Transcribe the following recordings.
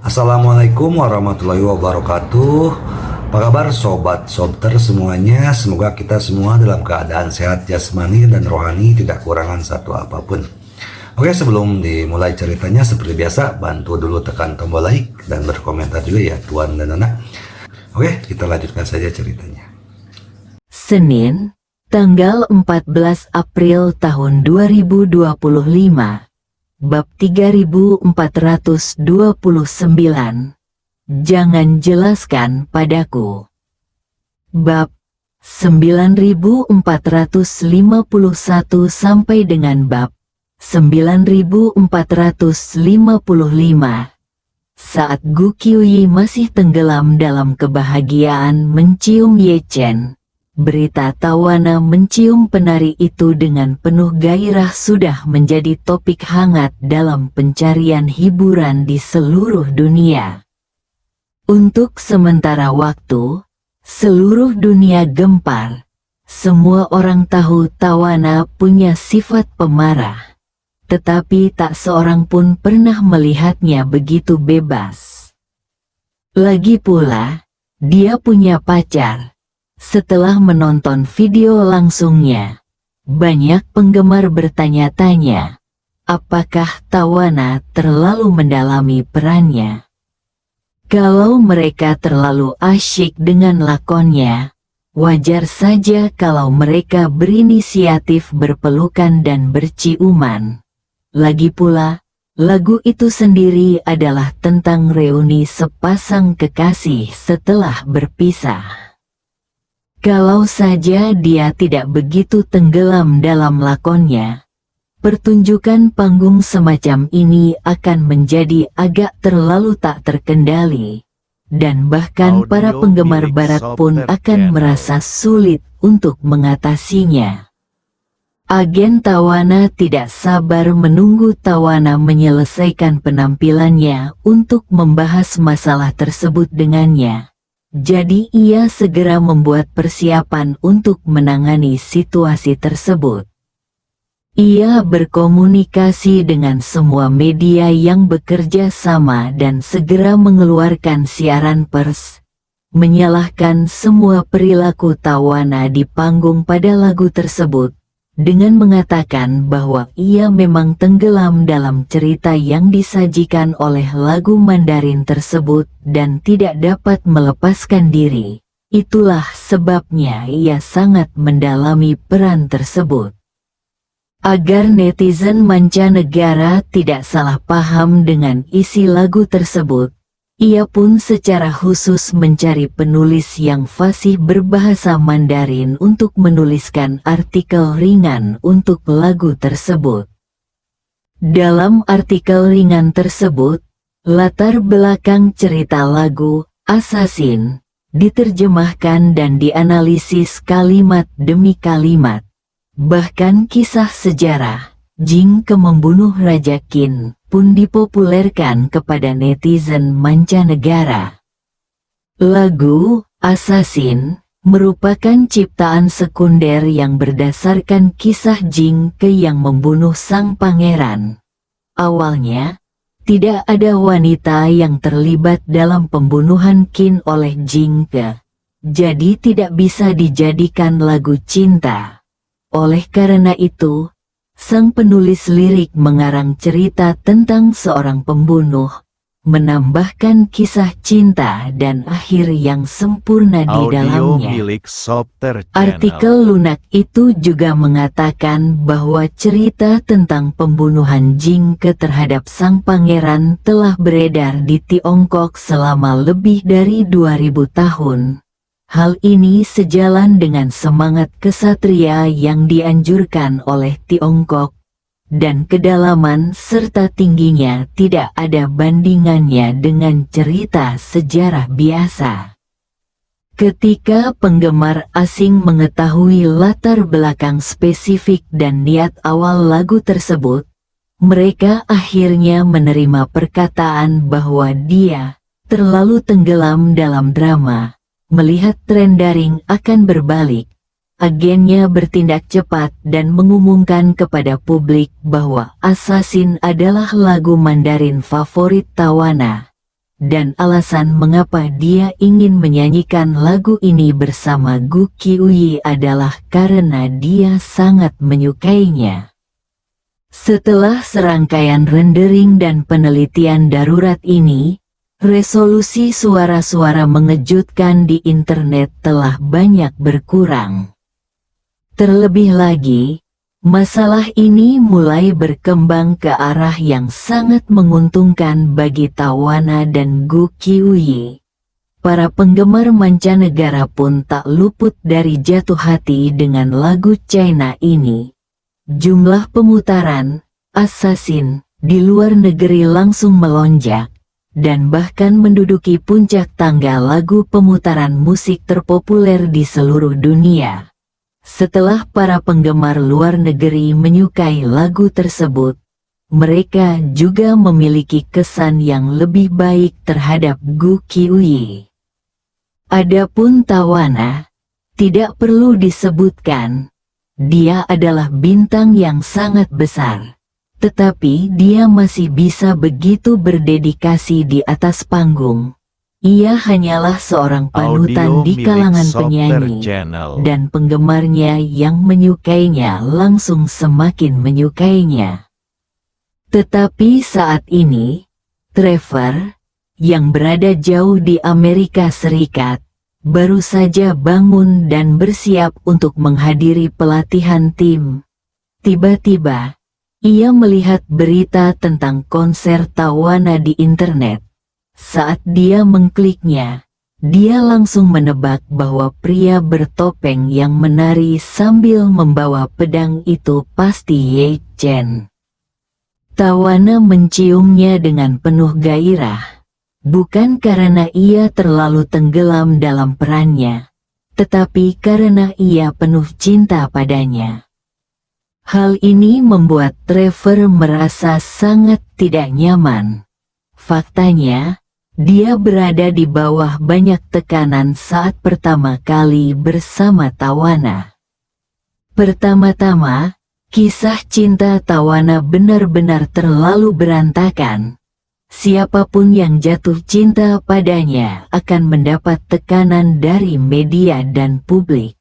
Assalamualaikum warahmatullahi wabarakatuh. Apa kabar sobat sobter semuanya? Semoga kita semua dalam keadaan sehat jasmani dan rohani, tidak kurangan satu apapun. Oke, sebelum dimulai ceritanya seperti biasa, bantu dulu tekan tombol like dan berkomentar juga ya Tuan dan Anak. Oke, kita lanjutkan saja ceritanya. Senin, tanggal 14 April tahun 2025. Bab 3429. Jangan jelaskan padaku. Bab 9451 sampai dengan bab 9455. Saat Gu Qiuyi masih tenggelam dalam kebahagiaan mencium Ye Chen, berita Tawana mencium penari itu dengan penuh gairah sudah menjadi topik hangat dalam pencarian hiburan di seluruh dunia. Untuk sementara waktu, seluruh dunia gempar. Semua orang tahu Tawana punya sifat pemarah, tetapi tak seorang pun pernah melihatnya begitu bebas. Lagi pula, dia punya pacar. Setelah menonton video langsungnya, banyak penggemar bertanya-tanya, apakah Tawana terlalu mendalami perannya? Kalau mereka terlalu asyik dengan lakonnya, wajar saja kalau mereka berinisiatif berpelukan dan berciuman. Lagi pula, lagu itu sendiri adalah tentang reuni sepasang kekasih setelah berpisah. Kalau saja dia tidak begitu tenggelam dalam lakonnya, pertunjukan panggung semacam ini akan menjadi agak terlalu tak terkendali, dan bahkan para penggemar barat pun akan merasa sulit untuk mengatasinya. Agen Tawana tidak sabar menunggu Tawana menyelesaikan penampilannya untuk membahas masalah tersebut dengannya. Jadi ia segera membuat persiapan untuk menangani situasi tersebut. Ia berkomunikasi dengan semua media yang bekerja sama dan segera mengeluarkan siaran pers, menyalahkan semua perilaku Tawana di panggung pada lagu tersebut, dengan mengatakan bahwa ia memang tenggelam dalam cerita yang disajikan oleh lagu Mandarin tersebut dan tidak dapat melepaskan diri. Itulah sebabnya ia sangat mendalami peran tersebut. Agar netizen mancanegara tidak salah paham dengan isi lagu tersebut, ia pun secara khusus mencari penulis yang fasih berbahasa Mandarin untuk menuliskan artikel ringan untuk lagu tersebut. Dalam artikel ringan tersebut, latar belakang cerita lagu Assassin diterjemahkan dan dianalisis kalimat demi kalimat. Bahkan kisah sejarah Jing ke membunuh Raja Qin pun dipopulerkan kepada netizen mancanegara. Lagu Assassin merupakan ciptaan sekunder yang berdasarkan kisah Jing Ke yang membunuh sang pangeran. Awalnya, tidak ada wanita yang terlibat dalam pembunuhan Qin oleh Jing Ke, jadi tidak bisa dijadikan lagu cinta. Oleh karena itu, sang penulis lirik mengarang cerita tentang seorang pembunuh, menambahkan kisah cinta dan akhir yang sempurna di dalamnya. Artikel lunak itu juga mengatakan bahwa cerita tentang pembunuhan Jing Ke terhadap sang pangeran telah beredar di Tiongkok selama lebih dari 2000 tahun. Hal ini sejalan dengan semangat kesatria yang dianjurkan oleh Tiongkok, dan kedalaman serta tingginya tidak ada bandingannya dengan cerita sejarah biasa. Ketika penggemar asing mengetahui latar belakang spesifik dan niat awal lagu tersebut, mereka akhirnya menerima perkataan bahwa dia terlalu tenggelam dalam drama. Melihat tren daring akan berbalik, agennya bertindak cepat dan mengumumkan kepada publik bahwa Assassin adalah lagu Mandarin favorit Tawana. dan alasan mengapa dia ingin menyanyikan lagu ini bersama Gu Qiuyi adalah karena dia sangat menyukainya. Setelah serangkaian rendering dan penelitian darurat ini, resolusi suara-suara mengejutkan di internet telah banyak berkurang. Terlebih lagi, masalah ini mulai berkembang ke arah yang sangat menguntungkan bagi Tawana dan Gu Qiuyi. Para penggemar mancanegara pun tak luput dari jatuh hati dengan lagu China ini. Jumlah pemutaran Assassin di luar negeri langsung melonjak, dan bahkan menduduki puncak tangga lagu pemutaran musik terpopuler di seluruh dunia. Setelah para penggemar luar negeri menyukai lagu tersebut, mereka juga memiliki kesan yang lebih baik terhadap Gu Qiuyi. Adapun Tawana, tidak perlu disebutkan, dia adalah bintang yang sangat besar, tetapi dia masih bisa begitu berdedikasi di atas panggung. Ia hanyalah seorang panutan di kalangan penyanyi, dan penggemarnya yang menyukainya langsung semakin menyukainya. Tetapi saat ini, Trevor, yang berada jauh di Amerika Serikat, baru saja bangun dan bersiap untuk menghadiri pelatihan tim. Tiba-tiba, ia melihat berita tentang konser Tawana di internet. Saat dia mengkliknya, dia langsung menebak bahwa pria bertopeng yang menari sambil membawa pedang itu pasti Ye Chen. Tawana menciumnya dengan penuh gairah, bukan karena ia terlalu tenggelam dalam perannya, tetapi karena ia penuh cinta padanya. Hal ini membuat Trevor merasa sangat tidak nyaman. Faktanya, dia berada di bawah banyak tekanan saat pertama kali bersama Tawana. Pertama-tama, kisah cinta Tawana benar-benar terlalu berantakan. Siapapun yang jatuh cinta padanya akan mendapat tekanan dari media dan publik.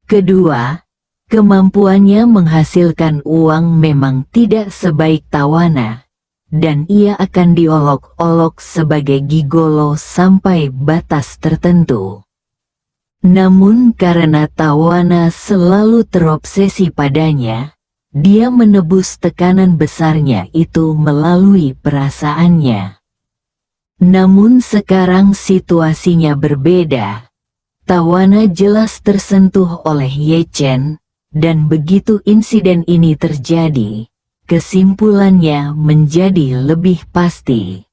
Kedua, kemampuannya menghasilkan uang memang tidak sebaik Tawana, dan ia akan diolok-olok sebagai gigolo sampai batas tertentu. Namun karena Tawana selalu terobsesi padanya, dia menebus tekanan besarnya itu melalui perasaannya. Namun sekarang situasinya berbeda. Tawana jelas tersentuh oleh Ye Chen, dan begitu insiden ini terjadi, kesimpulannya menjadi lebih pasti.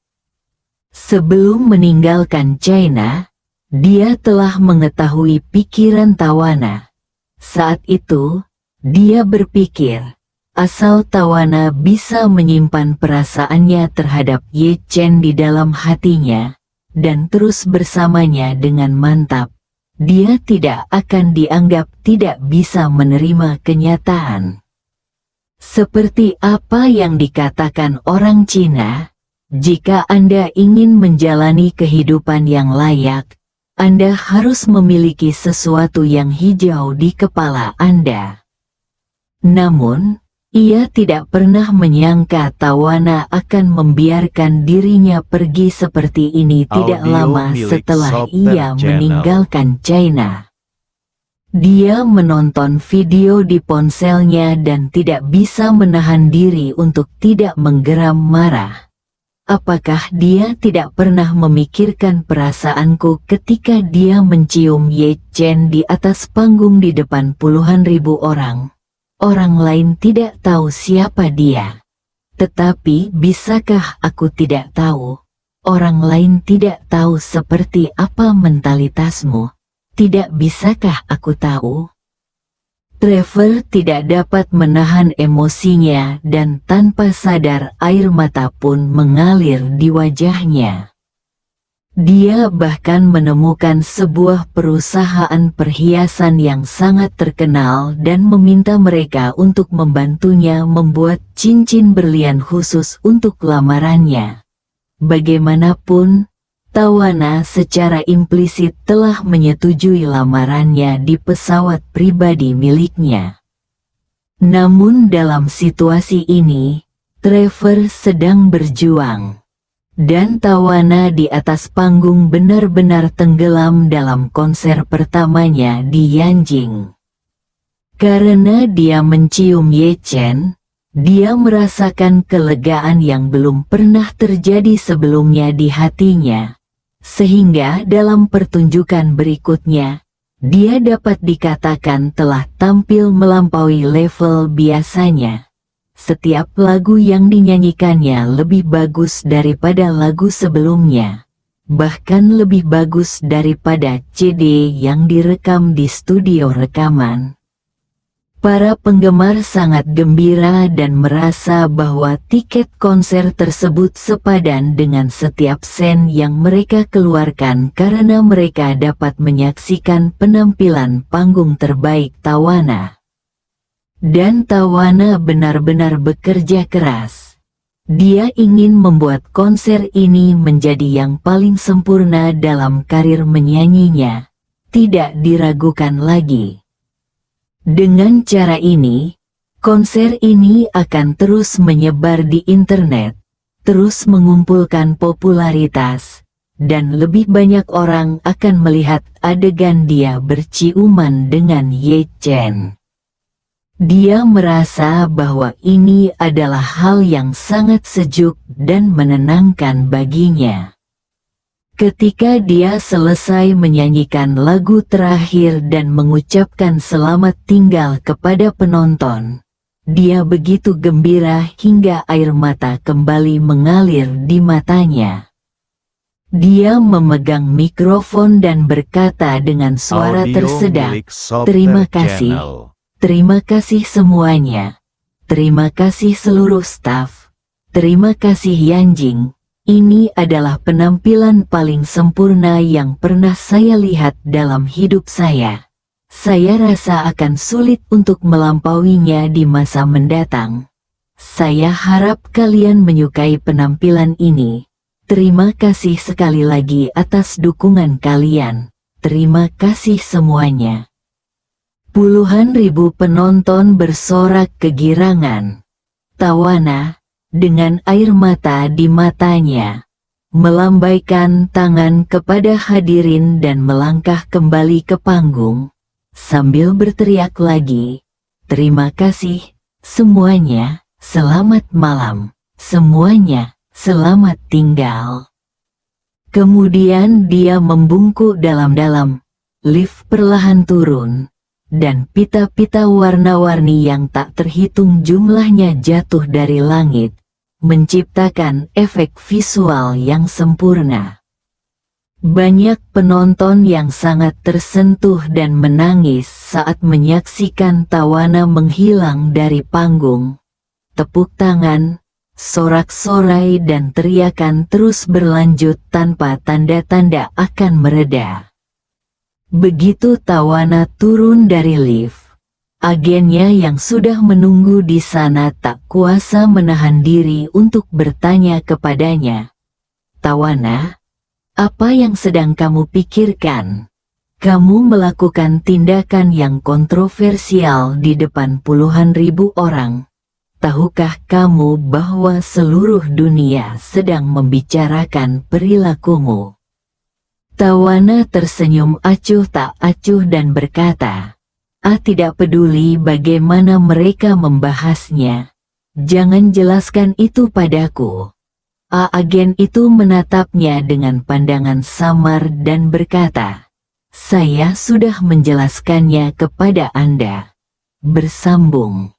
Sebelum meninggalkan China, dia telah mengetahui pikiran Tawana. Saat itu, dia berpikir, asal Tawana bisa menyimpan perasaannya terhadap Ye Chen di dalam hatinya, dan terus bersamanya dengan mantap, dia tidak akan dianggap tidak bisa menerima kenyataan. Seperti apa yang dikatakan orang Cina, jika Anda ingin menjalani kehidupan yang layak, Anda harus memiliki sesuatu yang hijau di kepala Anda. Namun, ia tidak pernah menyangka Tawana akan membiarkan dirinya pergi seperti ini tidak lama setelah ia meninggalkan China. Dia menonton video di ponselnya dan tidak bisa menahan diri untuk tidak menggeram marah. Apakah dia tidak pernah memikirkan perasaanku ketika dia mencium Ye Chen di atas panggung di depan puluhan ribu orang? Orang lain tidak tahu siapa dia. Tetapi bisakah aku tidak tahu? Orang lain tidak tahu seperti apa mentalitasmu. Tidak bisakah aku tahu? Trevor tidak dapat menahan emosinya dan tanpa sadar air mata pun mengalir di wajahnya. Dia bahkan menemukan sebuah perusahaan perhiasan yang sangat terkenal dan meminta mereka untuk membantunya membuat cincin berlian khusus untuk lamarannya. Bagaimanapun, Tawana secara implisit telah menyetujui lamarannya di pesawat pribadi miliknya. Namun dalam situasi ini, Trevor sedang berjuang. Dan Tawana di atas panggung benar-benar tenggelam dalam konser pertamanya di Yanjing. Karena dia mencium Ye Chen, dia merasakan kelegaan yang belum pernah terjadi sebelumnya di hatinya. Sehingga dalam pertunjukan berikutnya, dia dapat dikatakan telah tampil melampaui level biasanya. Setiap lagu yang dinyanyikannya lebih bagus daripada lagu sebelumnya. Bahkan lebih bagus daripada CD yang direkam di studio rekaman. Para penggemar sangat gembira dan merasa bahwa tiket konser tersebut sepadan dengan setiap sen yang mereka keluarkan karena mereka dapat menyaksikan penampilan panggung terbaik Tawana. Dan Tawana benar-benar bekerja keras. Dia ingin membuat konser ini menjadi yang paling sempurna dalam karir menyanyinya. Tidak diragukan lagi. Dengan cara ini, konser ini akan terus menyebar di internet, terus mengumpulkan popularitas, dan lebih banyak orang akan melihat adegan dia berciuman dengan Ye Chen. Dia merasa bahwa ini adalah hal yang sangat sejuk dan menenangkan baginya. Ketika dia selesai menyanyikan lagu terakhir dan mengucapkan selamat tinggal kepada penonton, dia begitu gembira hingga air mata kembali mengalir di matanya. Dia memegang mikrofon dan berkata dengan suara tersedak, "Terima kasih, terima kasih semuanya, terima kasih seluruh staf, terima kasih Yanjing. Ini adalah penampilan paling sempurna yang pernah saya lihat dalam hidup saya. Saya rasa akan sulit untuk melampauinya di masa mendatang. Saya harap kalian menyukai penampilan ini. Terima kasih sekali lagi atas dukungan kalian. Terima kasih semuanya." Puluhan ribu penonton bersorak kegirangan. Tawana, dengan air mata di matanya, melambaikan tangan kepada hadirin dan melangkah kembali ke panggung, sambil berteriak lagi, "Terima kasih, semuanya, selamat malam, semuanya, selamat tinggal." Kemudian dia membungkuk dalam-dalam, lift perlahan turun, dan pita-pita warna-warni yang tak terhitung jumlahnya jatuh dari langit, menciptakan efek visual yang sempurna. Banyak penonton yang sangat tersentuh dan menangis saat menyaksikan Tawana menghilang dari panggung. Tepuk tangan, sorak-sorai dan teriakan terus berlanjut tanpa tanda-tanda akan mereda. Begitu Tawana turun dari lift, agennya yang sudah menunggu di sana tak kuasa menahan diri untuk bertanya kepadanya, "Tawana, apa yang sedang kamu pikirkan? Kamu melakukan tindakan yang kontroversial di depan puluhan ribu orang. Tahukah kamu bahwa seluruh dunia sedang membicarakan perilakumu?" Tawana tersenyum acuh tak acuh dan berkata, tidak peduli bagaimana mereka membahasnya. Jangan jelaskan itu padaku." Agen itu menatapnya dengan pandangan samar dan berkata, "Saya sudah menjelaskannya kepada Anda." Bersambung.